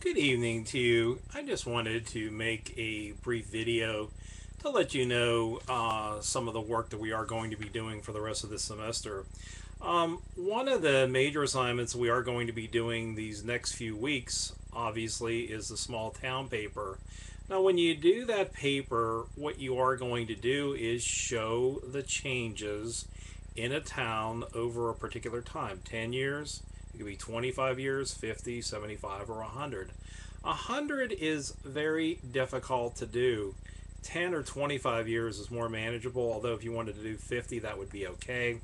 Good evening to you. I just wanted to make a brief video to let you know some of the work that we are going to be doing for the rest of this semester. One of the major assignments we are going to be doing these next few weeks, obviously, is the small town paper. Now, when you do that paper, what you are going to do is show the changes in a town over a particular time, 10 years. It could be 25 years, 50, 75, or 100. 100 is very difficult to do. 10 or 25 years is more manageable, although if you wanted to do 50, that would be okay.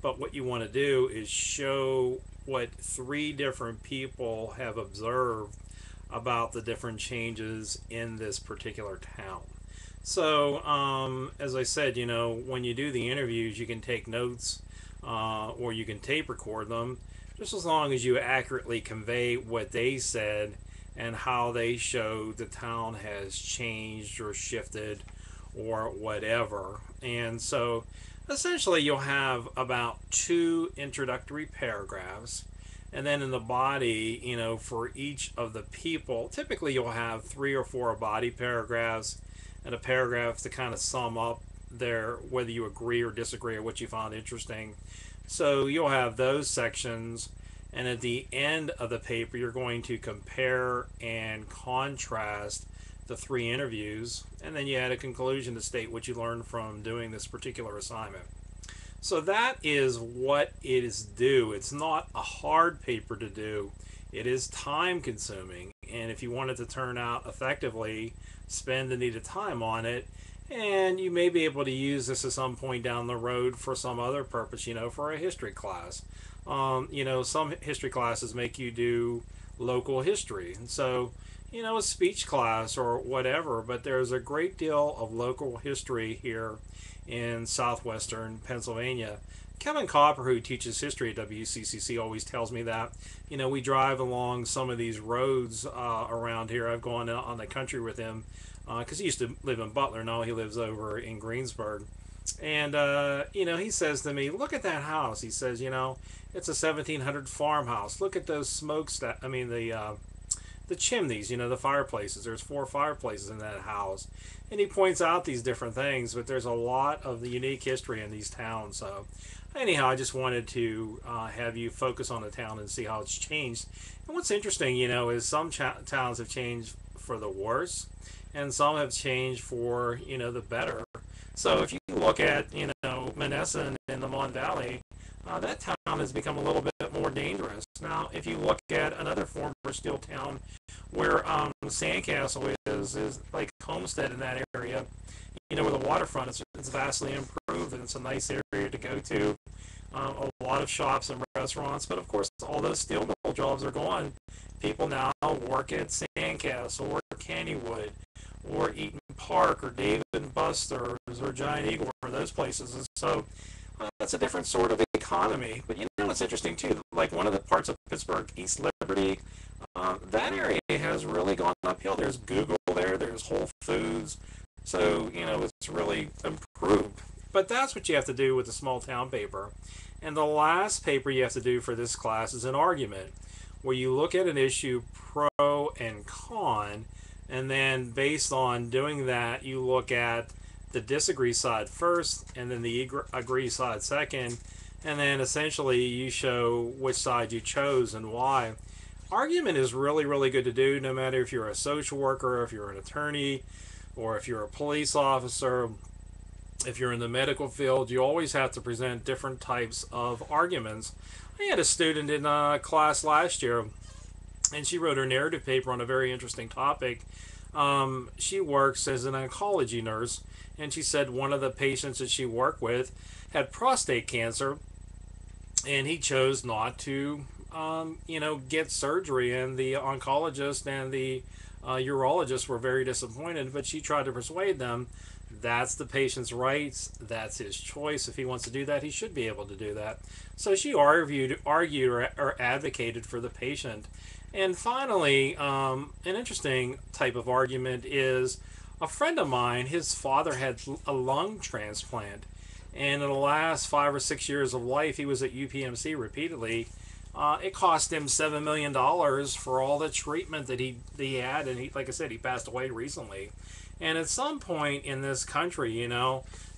But what you want to do is show what three different people have observed about the different changes in this particular town. So, as I said, when you do the interviews, you can take notes or you can tape record them, just as long as you accurately convey what they said and how they show the town has changed or shifted or whatever. And so, essentially, you'll have about two introductory paragraphs. And then in the body, for each of the people, typically you'll have three or four body paragraphs and a paragraph to kind of sum up their whether you agree or disagree or what you found interesting. So you'll have those sections, and at the end of the paper, you're going to compare and contrast the three interviews, and then you add a conclusion to state what you learned from doing this particular assignment. So that is what it is due. It's not a hard paper to do. It is time consuming, and if you want it to turn out effectively, spend the needed time on it, and you may be able to use this at some point down the road for some other purpose, for a history class. Some history classes make you do local history, and so a speech class or whatever, but there's a great deal of local history here in southwestern Pennsylvania. Kevin Copper, who teaches history at WCCC, always tells me that. We drive along some of these roads around here. I've gone out on the country with him because he used to live in Butler. Now he lives over in Greensburg. And, he says to me, look at that house. He says, it's a 1700 farmhouse. Look at those smokestacks. The chimneys, the fireplaces. There's four fireplaces in that house. And he points out these different things, but there's a lot of the unique history in these towns. So anyhow, I just wanted to have you focus on the town and see how it's changed. And what's interesting, is some towns have changed for the worse, and some have changed for, the better. So if you look at, Menneson in the Mon Valley, that town has become a little bit more dangerous. Now, if you look at another former steel town where Sandcastle is like Homestead in that area, where the waterfront is vastly improved and it's a nice area to go to. A lot of shops and restaurants, but of course, all those steel mill jobs are gone. People now work at Sandcastle or Kennywood or Eaton Park or Dave and Buster's or Giant Eagle or those places. And so that's a different sort of economy. But it's interesting too. Like one of the parts of Pittsburgh, East Liberty, that area has really gone uphill. There's Google there. There's Whole Foods. So it's really improved. But that's what you have to do with the small town paper. And the last paper you have to do for this class is an argument, where you look at an issue pro and con, and then based on doing that, you look at the disagree side first, and then the agree side second, and then essentially you show which side you chose and why. Argument is really, really good to do, no matter if you're a social worker, if you're an attorney, or if you're a police officer, if you're in the medical field. You always have to present different types of arguments. I had a student in a class last year, and she wrote her narrative paper on a very interesting topic. She works as an oncology nurse, and she said one of the patients that she worked with had prostate cancer, and he chose not to, get surgery. And the oncologist and the urologist were very disappointed, but she tried to persuade them that's the patient's rights, that's his choice. If he wants to do that, he should be able to do that. So she argued or advocated for the patient. And finally, an interesting type of argument is a friend of mine, his father had a lung transplant. And in the last 5 or 6 years of life, he was at UPMC repeatedly It cost him $7 million for all the treatment that he had, and like I said, he passed away recently. And at some point in this country,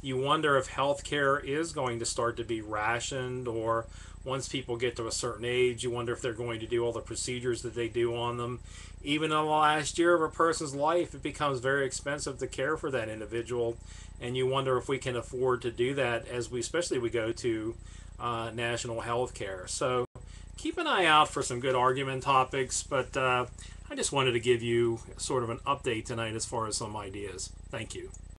you wonder if healthcare is going to start to be rationed, or once people get to a certain age, you wonder if they're going to do all the procedures that they do on them. Even in the last year of a person's life, it becomes very expensive to care for that individual, and you wonder if we can afford to do that as especially we go to national health care. So keep an eye out for some good argument topics, but I just wanted to give you sort of an update tonight as far as some ideas. Thank you.